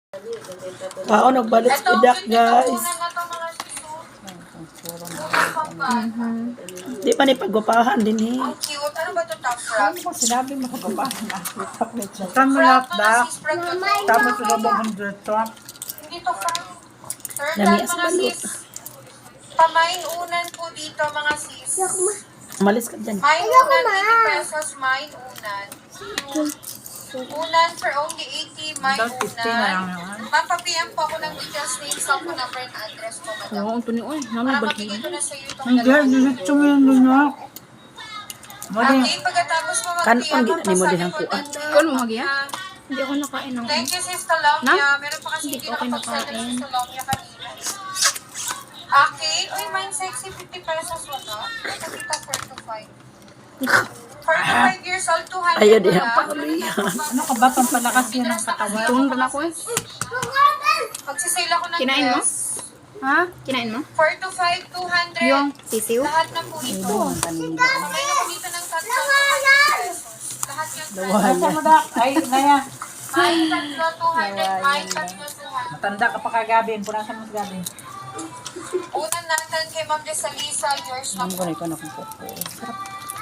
Nagbalik Ito, idak, cute guys. ito muna na ito mga siso. Di pa ni paggupahan din eh. Ang cute. Ano ba ito, top frog? Ano mo sinabi mo pagbabahan na? Saan mo lahat Frog ba? na sis, frog na to. Tapos lumabang ang dirto. Hindi to frog. Third Lami time as mga balot. sis. Pamain unan po dito mga sis. Umalis ka dyan. Main unan, 80 pesos. Main unan. Unan for only 80. Main Dapat 50 na lang unan. naman. Mapapm po ako ng details, name, cell phone number, and address po, madam. Oo, ang tuni, oy. Nami Para ba? mabigay ko na sa iyo itong Hindi, diretso mo yan din ha. Mali. Okay, pagkatapos mo Kan- mag-PM, ang ginani mo din ang magpasabi mo kuwan. din Ikaw mo mag-iya? na, Hindi ako nakain ng... thank you, Sis Talomia. Meron pa kasi Hindi hindi ko okay nakapagsalita nakain. si Sis Talomia kanina. Okay. Uy, mine sexy, 50 pesos wala. Nakakita 4 to 5. 4 to 5 years old, 200 Ayaw din ang wala. pangalihan. Ano ka ba? Pampalakas yan ang katawan. Tuhon pa na ako eh. Magsisale ako ng Kinain mo? dress. Ha? Kinain mo? 4 to 5, 200. Yung sisiw? Lahat na po ito. Kamay na po dito ng tatlo na 100 pesos. Lahat yung Nasa mo da? Ay, naya. Mine tatlo, 200. Mine tatlo, 200. Matanda ka pa kagabi. Punasan mo sa gabi. Unan natin kay Ma'am Desalisa, yours na po.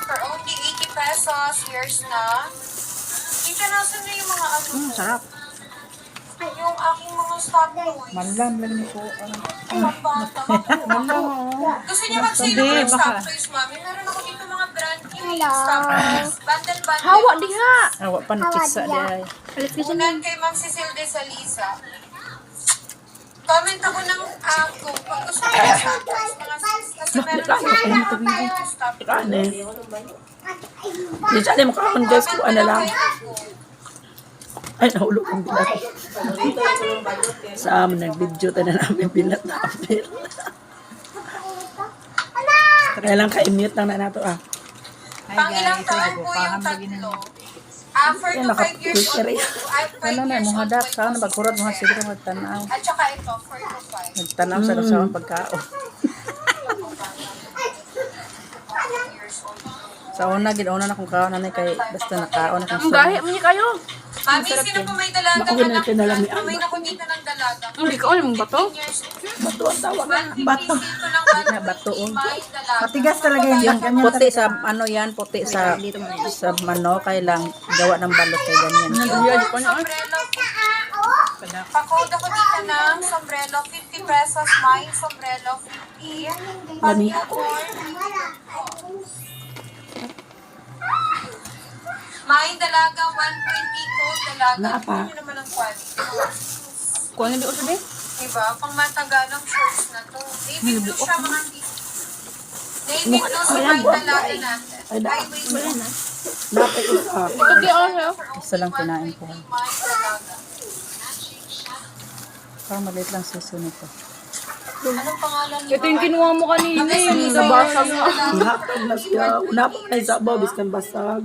For only 80 pesos, yours na. Dito nasan na yung mga ano ko? Sarap. Yung aking mga stock toys. Manlam lang niyo po. Ay, ang bata. Gusto niya mag-save ako ng stock toys, Mami. Meron ako dito mga brand new stock toys. Bundle. Hawa diha! Awa pa nakisa di ay. Alit ka siya Unan kay Ma'am Cecil Desalisa. Comment ako ng kung pag gusto ko ng stock toys, mga sis. Kasi meron ako mga stock toys. Ano eh. Di siya mo kaon guys kung ano lang. Ay, nahulog ang bilat. Sa amin, nag-video tayo na namin bilat na apel. Kaya lang ka-mute lang na nato ah. Ay Pang ilang guys, taon po yung tatlo? 4 to 5 years old po. 5 ano na, years mga old dak, po saan ito. magkurot mga siguro magtanaw. At saka ito, 4 to 5 Nagtanaw sa rasawang pagkao. years old. Sa una, ginauna na kung kaon na kay basta nakaon na kung Ang gahi mo niya kayo. Mami, sino po may dalaga Baka na yun natin na lang ni May ako dito ng dalaga. Hindi ka alam ba to? 15 years old. Bato ang tawag na. Bato. Dito ng na bato. may dalaga. Matigas talaga yung ganyan. Puti sa ano yan, puti sa mano, kay lang gawa ng balot kay ganyan. Naghihiya ko niya. Sombrero. Pakode ako dito ng sombrero, 50 pesos. Mine, sombrero, 50. Lami. Mine, dalaga, 120 cold dalaga. Naapa. Ano naman ang quality? Kuha niya di uso di? Diba? Pang matagalang shorts na to. Navy blue siya mga Navy blue sa may dalaga natin. Ay, da. Ay, wait. Wala na. Napay isa. Ito di ako sa'yo. Isa lang kinain ko. Mine, dalaga. Parang maliit lang suso nito. Anong pangalan niyo? Ito yung kinuha mo kanina eh. Nabasag nga. Ihatag na siya. Una pa na isa ba, biskan basag.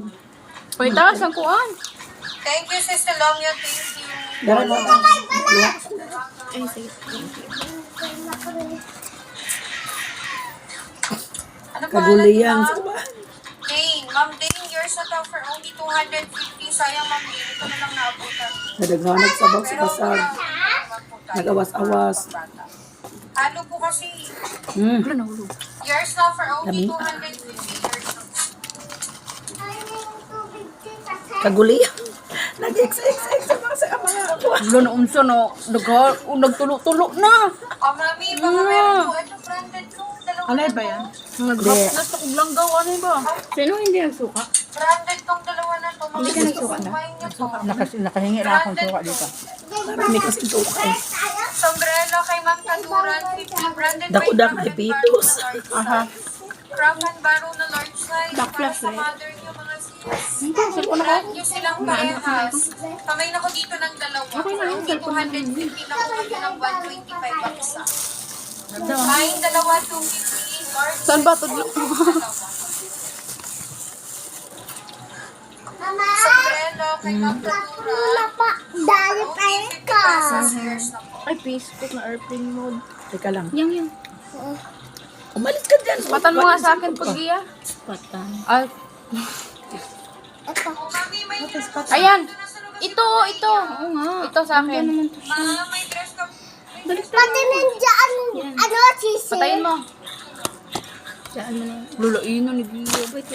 Paitas ang kuhan. Thank you, Sister Lomia. Thank you. Dara na lang. Ay, sige. Ano Kaguliyang. niyo, Ma'am? Dane. Ma'am Dane, yours na to for only 250. Sayang, Ma'am Dane. Ito na lang naabutan. Nadaghanag sa bag sa basag. Nagawas-awas. Halo po kasi. Hmm. Wala nahulog. Yours na for only Lami. 250. Yours na. Kaguliyang. Nag-ex-ex-ex sa mga kuha. Wala na unsa no. Nagtulo-tulo na. Oh, Mami, baka meron po. Ito, branded ko. Dalawa Ano na ba to. yan? Naghap na sa kublanggaw. Ano ba? Sino hindi nagsuka? Branded tong dalawa na to. Mga Hindi ka nagsuka na? kumain niyo to. Nakahingi lang akong suka dito. Marami kasi tukay. Sombrero kay Ma'am Kaduran, 50. Branded by Dakudak Craft may and pitos. Barrow na large Aha. size. Craft and Barrow na large size. Black Para sa flashlight. mother niyo, mga sis. Hindi, cellphone ako. Brand nyo silang parehas. Kamay na ko dito ng dalawa. Okay na, yung Only 250 na ko kami ng 125 ang isa. Kain dalawa, 250. Large Saan ba ito? sombrero kay Ma'am Kaduran. Dali pa Only 50 pesos. Years na po. Ay, Facebook na airplane mode. Teka lang. Yang. Umalis ka dyan. Patan mo nga sa akin pag iya. Patan. Ay. Oh, Mami, may Ayan. ito na sa lugar Ito. Oo nga. Ito sa akin. Ma, may dress ka. Pati nandiyan, ano, sisi. Patayin mo. Diyan mo na. Lulain na ni Gio. Wait.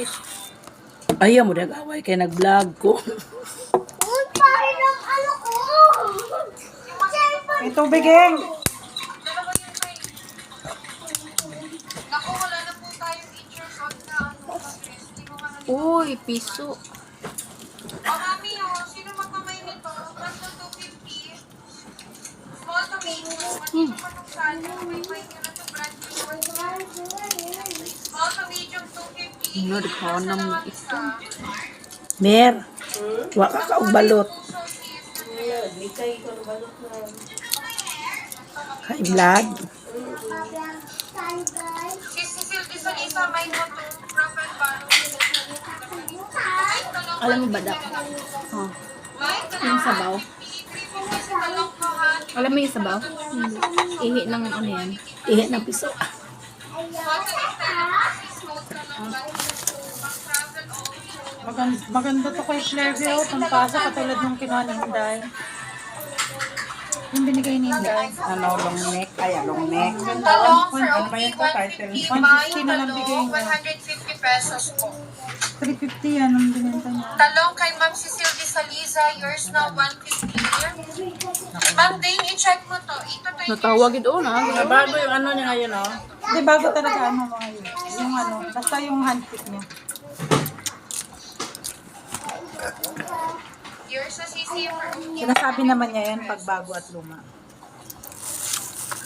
Ayaw mo nag-away kay nag-vlog ko. Uy, parang ang ano ko. Cellphone. Ito, bigeng. Dalawa yun pa eh. Naku, wala na po tayong insurance on na ano. Dress. Hindi ko ka na. Uy, piso. Mami, oh, sino magkamay nito? Basta 250. Small to medium. Matito pa nung salo. May nyo na to brand new. Small to medium 250. Ano, nagkawanam Nasa ito. isa. Mer, wa ka kaugbalot. Kay vlog. Si Cecil de Salisa, may mo to. Rafael Baro. Alam mo ba, Dak? Oh. Yung sabaw. Alam mo yung sabaw? Ihi ng ano yan. Ihi ng piso. Maganda to kay Flavio. Pampasa katulad ng kinuha ni Inday. Yung binigay ni Inday. Ano, long neck. Ay, long neck. Talong for Ano ba only yan ko, title? 150. May 150 na lang bigay talong, niya. 150 pesos po. 350 yan ang binenta niya. Talong kay Ma'am Cecil de Saliza, yours na 150. Ma'am Dane, i-check mo to. Ito to yung Natawag ito na. Bago yung ano niya ngayon, oh. Hindi, bago talaga ano mga yun. Yung ano, basta yung handpick niya. yours na CC for only. Sinasabi naman niya yan pag bago at luma.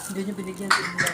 Hindi niya binigyan si Inday.